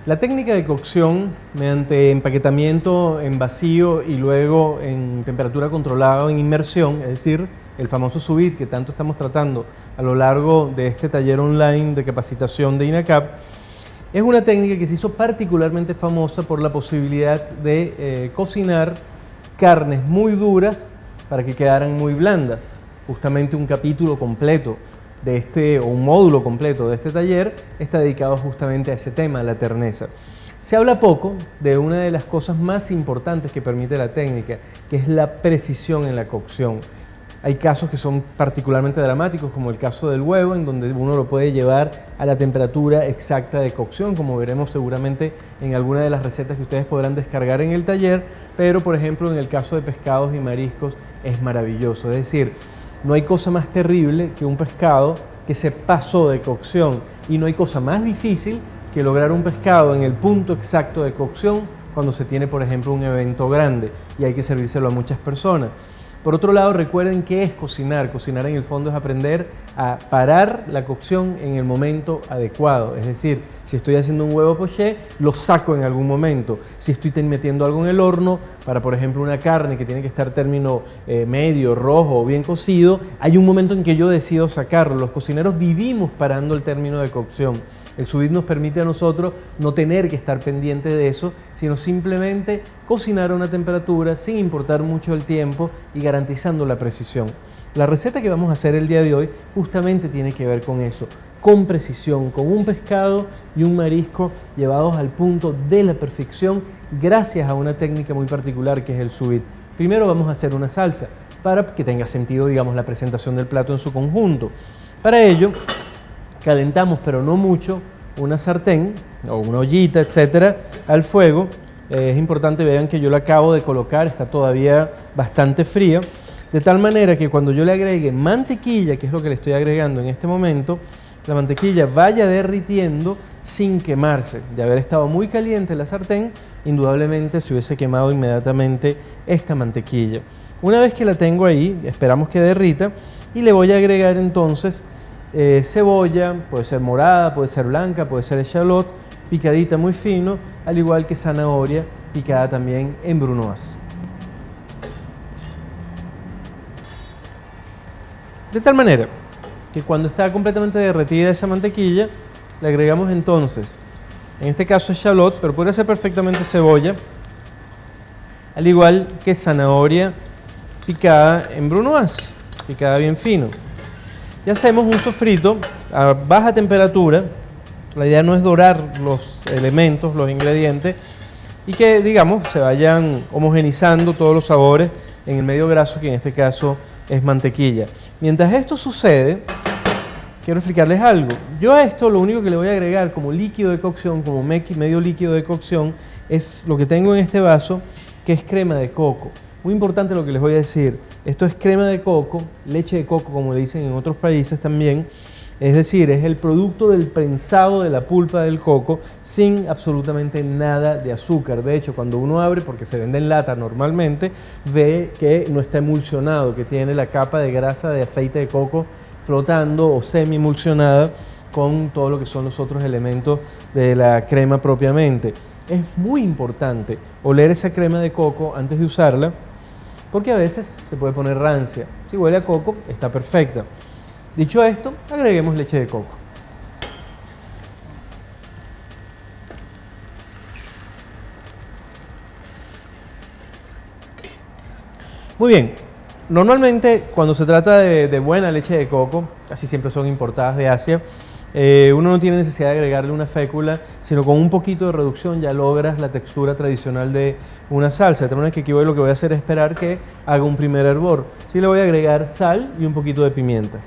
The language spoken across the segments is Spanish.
La técnica de cocción mediante empaquetamiento en vacío y luego en temperatura controlada o en inmersión, es decir, el famoso sous vide que tanto estamos tratando a lo largo de este taller online de capacitación de INACAP, es una técnica que se hizo particularmente famosa por la posibilidad de cocinar carnes muy duras para que quedaran muy blandas. Justamente un capítulo completo de este, o un módulo completo de este taller está dedicado justamente a ese tema, a la terneza. Se habla poco de una de las cosas más importantes que permite la técnica, que es la precisión en la cocción. Hay casos que son particularmente dramáticos, como el caso del huevo, en donde uno lo puede llevar a la temperatura exacta de cocción, como veremos seguramente en alguna de las recetas que ustedes podrán descargar en el taller, pero por ejemplo en el caso de pescados y mariscos es maravilloso. Es decir, no hay cosa más terrible que un pescado que se pasó de cocción, y no hay cosa más difícil que lograr un pescado en el punto exacto de cocción cuando se tiene, por ejemplo, un evento grande y hay que servírselo a muchas personas. Por otro lado, recuerden qué es cocinar. Cocinar en el fondo es aprender a parar la cocción en el momento adecuado. Es decir, si estoy haciendo un huevo poché, lo saco en algún momento. Si estoy metiendo algo en el horno, para por ejemplo una carne que tiene que estar término medio, rojo o bien cocido, hay un momento en que yo decido sacarlo. Los cocineros vivimos parando el término de cocción. El sous vide nos permite a nosotros no tener que estar pendiente de eso, sino simplemente cocinar a una temperatura sin importar mucho el tiempo y garantizando la precisión. La receta que vamos a hacer el día de hoy justamente tiene que ver con eso, con precisión, con un pescado y un marisco llevados al punto de la perfección gracias a una técnica muy particular que es el sous vide. Primero vamos a hacer una salsa para que tenga sentido, digamos, la presentación del plato en su conjunto. Para ello, calentamos, pero no mucho, una sartén o una ollita, etcétera, al fuego. Es importante, vean que yo la acabo de colocar, está todavía bastante fría, de tal manera que cuando yo le agregue mantequilla, que es lo que le estoy agregando en este momento, la mantequilla vaya derritiendo sin quemarse. De haber estado muy caliente la sartén, indudablemente se hubiese quemado inmediatamente esta mantequilla. Una vez que la tengo ahí, esperamos que derrita y le voy a agregar entonces cebolla, puede ser morada, puede ser blanca, puede ser echalot, picadita muy fino, al igual que zanahoria picada también en brunoise. De tal manera que cuando está completamente derretida esa mantequilla, le agregamos entonces, en este caso echalot, pero puede ser perfectamente cebolla, al igual que zanahoria picada en brunoise, picada bien fino. Y hacemos un sofrito a baja temperatura. La idea no es dorar los elementos, los ingredientes, y que, digamos, se vayan homogenizando todos los sabores en el medio graso, que en este caso es mantequilla. Mientras esto sucede, quiero explicarles algo. Yo a esto lo único que le voy a agregar como líquido de cocción, como medio líquido de cocción, es lo que tengo en este vaso, que es crema de coco. Muy importante lo que les voy a decir. Esto es crema de coco, leche de coco, como le dicen en otros países también. Es decir, es el producto del prensado de la pulpa del coco sin absolutamente nada de azúcar. De hecho, cuando uno abre, porque se vende en lata normalmente, ve que no está emulsionado, que tiene la capa de grasa de aceite de coco flotando o semi-emulsionada con todo lo que son los otros elementos de la crema propiamente. Es muy importante oler esa crema de coco antes de usarla, porque a veces se puede poner rancia. Si huele a coco, está perfecta. Dicho esto, agreguemos leche de coco. Muy bien, normalmente cuando se trata de buena leche de coco, casi siempre son importadas de Asia, uno no tiene necesidad de agregarle una fécula, sino con un poquito de reducción ya logras la textura tradicional de una salsa. De tal manera que aquí lo que voy a hacer es esperar que haga un primer hervor. Sí, le voy a agregar sal y un poquito de pimienta.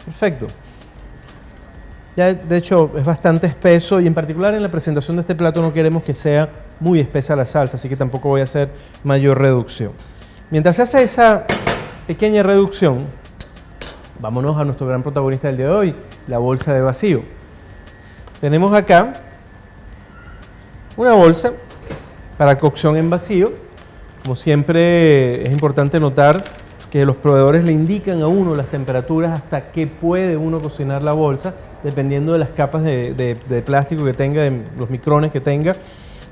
Perfecto. Ya de hecho es bastante espeso y en particular en la presentación de este plato no queremos que sea muy espesa la salsa, así que tampoco voy a hacer mayor reducción. Mientras se hace esa pequeña reducción, vámonos a nuestro gran protagonista del día de hoy, la bolsa de vacío. Tenemos acá una bolsa para cocción en vacío, Como siempre, es importante notar que los proveedores le indican a uno las temperaturas hasta que puede uno cocinar la bolsa, dependiendo de las capas de plástico que tenga, de los micrones que tenga.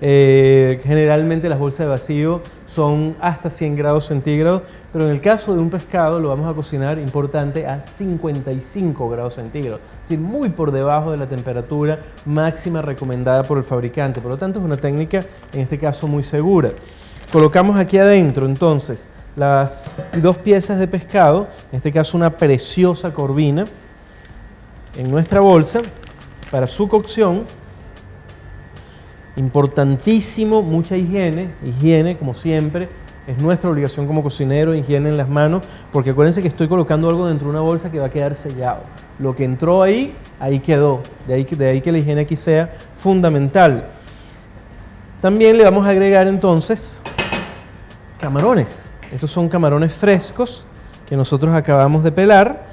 Generalmente las bolsas de vacío son hasta 100 grados centígrados, pero en el caso de un pescado lo vamos a cocinar, importante, a 55 grados centígrados, es decir, muy por debajo de la temperatura máxima recomendada por el fabricante. Por lo tanto, es una técnica, en este caso, muy segura. Colocamos aquí adentro, entonces, las 2 piezas de pescado, en este caso una preciosa corvina, en nuestra bolsa para su cocción. Importantísimo, mucha higiene como siempre, es nuestra obligación como cocinero, higiene en las manos, porque acuérdense que estoy colocando algo dentro de una bolsa que va a quedar sellado. Lo que entró ahí quedó, de ahí que la higiene aquí sea fundamental. También le vamos a agregar entonces camarones. Estos son camarones frescos que nosotros acabamos de pelar.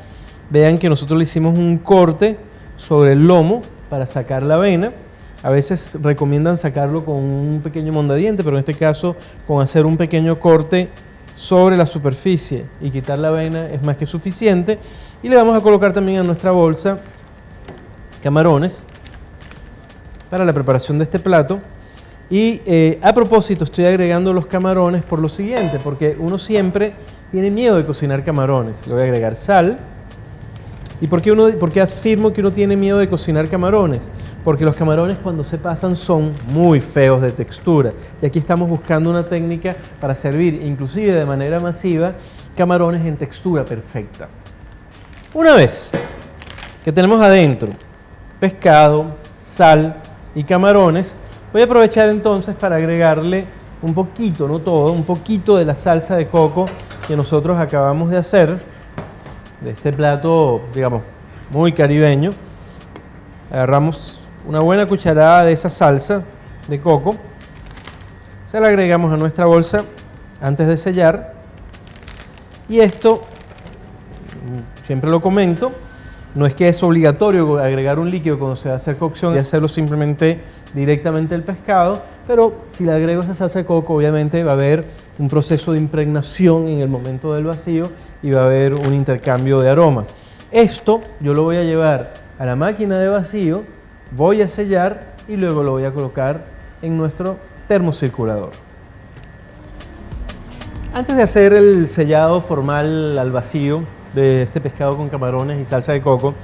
Vean que nosotros le hicimos un corte sobre el lomo para sacar la vena. A veces recomiendan sacarlo con un pequeño mondadiente, pero en este caso con hacer un pequeño corte sobre la superficie y quitar la vena es más que suficiente. Y le vamos a colocar también a nuestra bolsa camarones para la preparación de este plato. Y a propósito, estoy agregando los camarones por lo siguiente, porque uno siempre tiene miedo de cocinar camarones. Le voy a agregar sal. ¿Y por qué afirmo que uno tiene miedo de cocinar camarones? Porque los camarones cuando se pasan son muy feos de textura. Y aquí estamos buscando una técnica para servir, inclusive de manera masiva, camarones en textura perfecta. Una vez que tenemos adentro pescado, sal y camarones, voy a aprovechar entonces para agregarle un poquito, no todo, un poquito de la salsa de coco que nosotros acabamos de hacer, de este plato, digamos, muy caribeño. Agarramos una buena cucharada de esa salsa de coco, se la agregamos a nuestra bolsa antes de sellar, y esto, siempre lo comento, no es que es obligatorio agregar un líquido cuando se va a hacer cocción y hacerlo simplemente directamente el pescado, pero si le agrego esa salsa de coco, obviamente va a haber un proceso de impregnación en el momento del vacío y va a haber un intercambio de aromas. Esto yo lo voy a llevar a la máquina de vacío, voy a sellar y luego lo voy a colocar en nuestro termocirculador. Antes de hacer el sellado formal al vacío de este pescado con camarones y salsa de coco,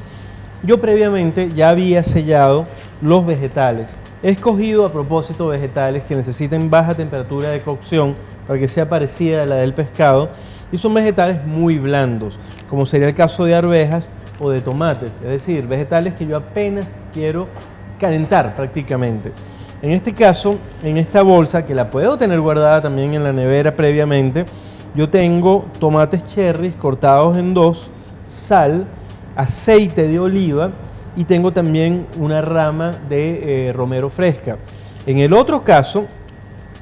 yo previamente ya había sellado los vegetales. He escogido a propósito vegetales que necesiten baja temperatura de cocción para que sea parecida a la del pescado, y son vegetales muy blandos, como sería el caso de arvejas o de tomates, es decir, vegetales que yo apenas quiero calentar prácticamente. En este caso, en esta bolsa, que la puedo tener guardada también en la nevera previamente, yo tengo tomates cherries cortados en 2, sal, aceite de oliva y tengo también una rama de romero fresca. En el otro caso,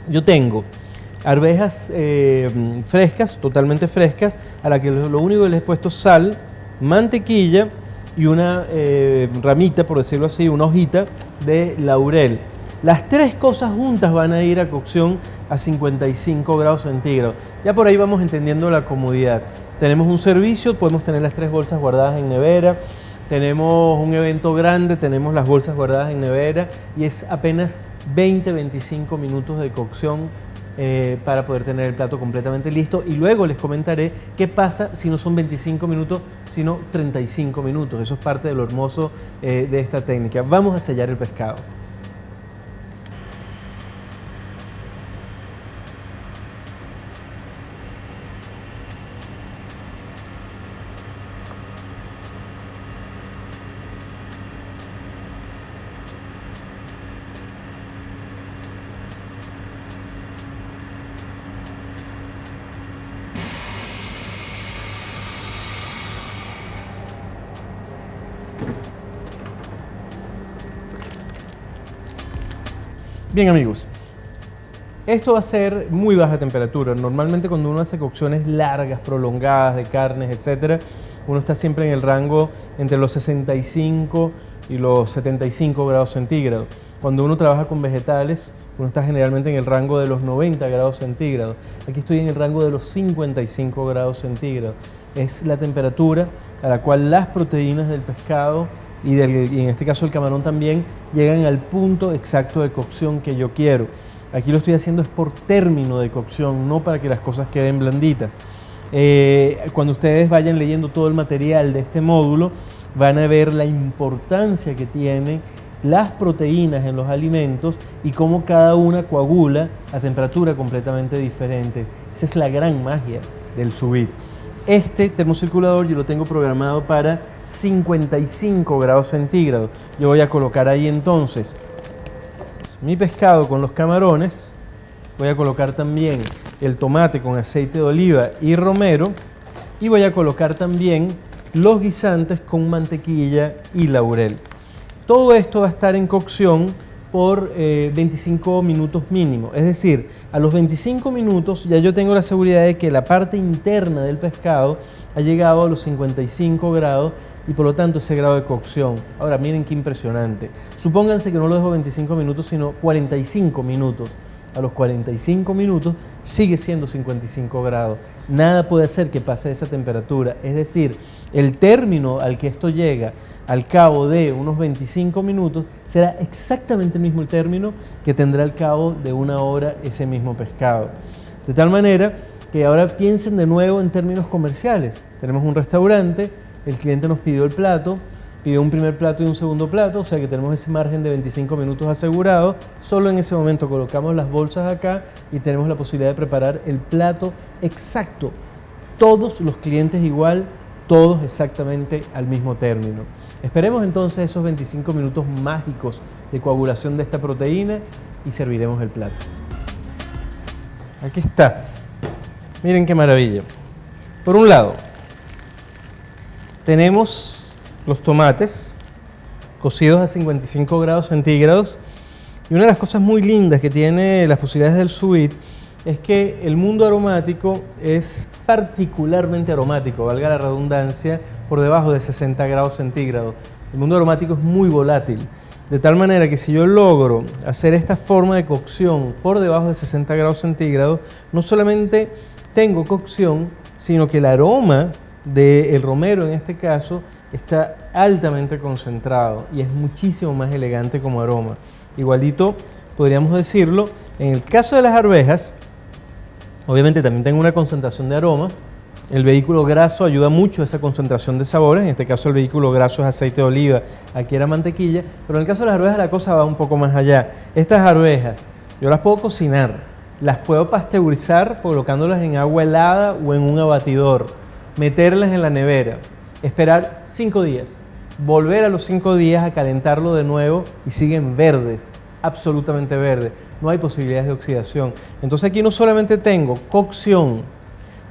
yo tengo arvejas frescas, totalmente frescas, a la que lo único que les he puesto sal, mantequilla y una ramita, por decirlo así, una hojita de laurel. Las 3 cosas juntas van a ir a cocción a 55 grados centígrados. Ya por ahí vamos entendiendo la comodidad. Tenemos un servicio, podemos tener las 3 bolsas guardadas en nevera. Tenemos un evento grande, tenemos las bolsas guardadas en nevera y es apenas 20-25 minutos de cocción para poder tener el plato completamente listo. Y luego les comentaré qué pasa si no son 25 minutos, sino 35 minutos. Eso es parte de lo hermoso de esta técnica. Vamos a sellar el pescado. Bien amigos, esto va a ser muy baja temperatura. Normalmente cuando uno hace cocciones largas, prolongadas de carnes, etcétera, uno está siempre en el rango entre los 65 y los 75 grados centígrados. Cuando uno trabaja con vegetales, uno está generalmente en el rango de los 90 grados centígrados. Aquí estoy en el rango de los 55 grados centígrados. Es la temperatura a la cual las proteínas del pescado y en este caso el camarón también llegan al punto exacto de cocción que yo quiero. Aquí lo estoy haciendo es por término de cocción, no para que las cosas queden blanditas. Cuando ustedes vayan leyendo todo el material de este módulo, van a ver la importancia que tienen las proteínas en los alimentos y cómo cada una coagula a temperatura completamente diferente. Esa es la gran magia del sous vide. Este termocirculador yo lo tengo programado para 55 grados centígrados. Yo voy a colocar ahí entonces mi pescado con los camarones. Voy a colocar también el tomate con aceite de oliva y romero. Y voy a colocar también los guisantes con mantequilla y laurel. Todo esto va a estar en cocción por 25 minutos mínimo. Es decir, a los 25 minutos ya yo tengo la seguridad de que la parte interna del pescado ha llegado a los 55 grados y por lo tanto ese grado de cocción. Ahora miren qué impresionante. Supónganse que no lo dejo 25 minutos sino 45 minutos. A los 45 minutos sigue siendo 55 grados. Nada puede hacer que pase esa temperatura. Es decir, el término al que esto llega al cabo de unos 25 minutos será exactamente el mismo término que tendrá al cabo de una hora ese mismo pescado. De tal manera que ahora piensen de nuevo en términos comerciales. Tenemos un restaurante, el cliente nos pidió el plato, pidió un primer plato y un segundo plato, o sea que tenemos ese margen de 25 minutos asegurado. Solo en ese momento colocamos las bolsas acá y tenemos la posibilidad de preparar el plato exacto. Todos los clientes igual, todos exactamente al mismo término. Esperemos entonces esos 25 minutos mágicos de coagulación de esta proteína y serviremos el plato. Aquí está. Miren qué maravilla. Por un lado, tenemos los tomates cocidos a 55 grados centígrados y una de las cosas muy lindas que tiene las posibilidades del sous vide es que el mundo aromático es particularmente aromático, valga la redundancia, por debajo de 60 grados centígrados. El mundo aromático es muy volátil, de tal manera que si yo logro hacer esta forma de cocción por debajo de 60 grados centígrados, no solamente tengo cocción, sino que el aroma del romero en este caso está altamente concentrado y es muchísimo más elegante como aroma. Igualito podríamos decirlo, en el caso de las arvejas, obviamente también tengo una concentración de aromas. El vehículo graso ayuda mucho a esa concentración de sabores. En este caso el vehículo graso es aceite de oliva, aquí era mantequilla. Pero en el caso de las arvejas la cosa va un poco más allá. Estas arvejas yo las puedo cocinar, las puedo pasteurizar colocándolas en agua helada o en un abatidor, meterlas en la nevera, esperar 5 días, volver a los 5 días a calentarlo de nuevo y siguen verdes, absolutamente verdes. No hay posibilidades de oxidación. Entonces aquí no solamente tengo cocción,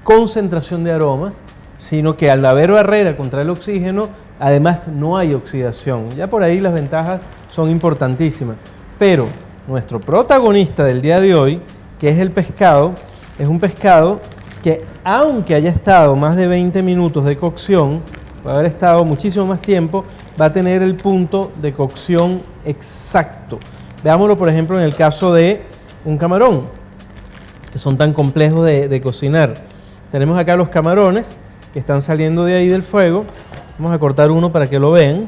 concentración de aromas, sino que al haber barrera contra el oxígeno, además no hay oxidación. Ya por ahí las ventajas son importantísimas. Pero nuestro protagonista del día de hoy, que es el pescado, es un pescado que aunque haya estado más de 20 minutos de cocción, puede haber estado muchísimo más tiempo, va a tener el punto de cocción exacto. Veámoslo por ejemplo en el caso de un camarón, que son tan complejos de cocinar. Tenemos acá los camarones que están saliendo de ahí del fuego. Vamos a cortar uno para que lo vean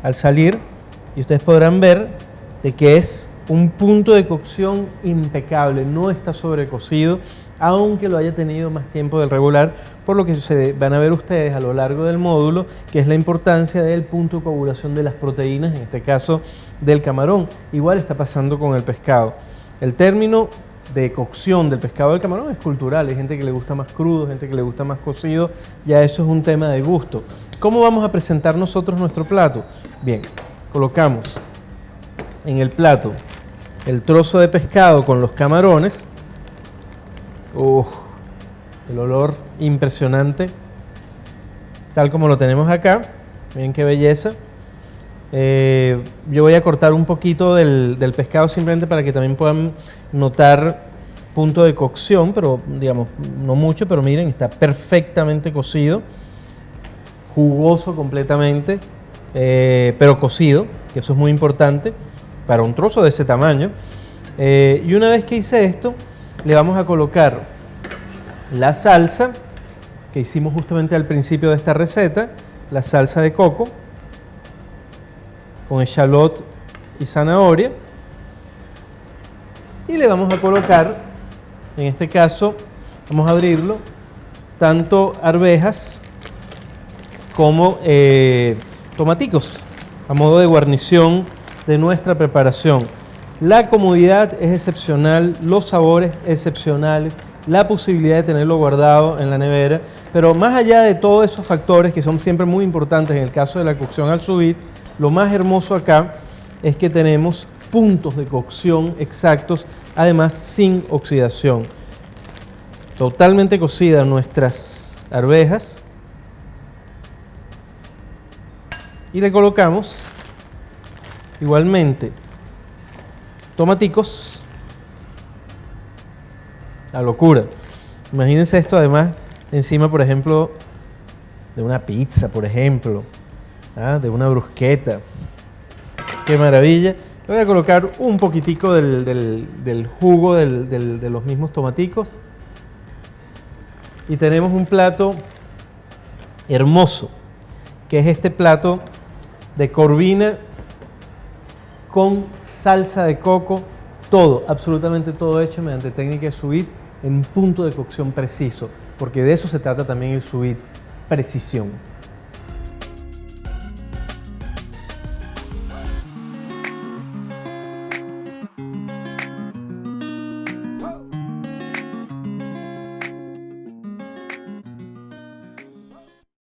al salir y ustedes podrán ver de que es un punto de cocción impecable, no está sobrecocido, aunque lo haya tenido más tiempo del regular, por lo que se van a ver ustedes a lo largo del módulo, que es la importancia del punto de coagulación de las proteínas, en este caso del camarón. Igual está pasando con el pescado. El término de cocción del pescado del camarón es cultural, hay gente que le gusta más crudo, gente que le gusta más cocido, ya eso es un tema de gusto. ¿Cómo vamos a presentar nosotros nuestro plato? Bien, colocamos en el plato el trozo de pescado con los camarones. El olor impresionante, tal como lo tenemos acá. Miren qué belleza. Yo voy a cortar un poquito del pescado simplemente para que también puedan notar punto de cocción, pero digamos no mucho, pero miren, está perfectamente cocido, jugoso completamente, pero cocido, que eso es muy importante. para un trozo de ese tamaño. Y una vez que hice esto, le vamos a colocar la salsa que hicimos justamente al principio de esta receta, la salsa de coco con echalot y zanahoria. Y le vamos a colocar, en este caso, vamos a abrirlo, tanto arvejas como tomaticos, a modo de guarnición de nuestra preparación. La comodidad es excepcional, los sabores excepcionales, la posibilidad de tenerlo guardado en la nevera, pero más allá de todos esos factores que son siempre muy importantes en el caso de la cocción al sous vide, lo más hermoso acá es que tenemos puntos de cocción exactos, además sin oxidación. Totalmente cocidas nuestras arvejas y le colocamos igualmente tomaticos. La locura. Imagínense esto además encima, por ejemplo, de una pizza, por ejemplo, de una brusqueta. ¡Qué maravilla! Le voy a colocar un poquitico del jugo de los mismos tomaticos. Y tenemos un plato hermoso, que es este plato de corvina con salsa de coco, todo, absolutamente todo hecho mediante técnica de sous vide en punto de cocción preciso, porque de eso se trata también el sous vide, precisión.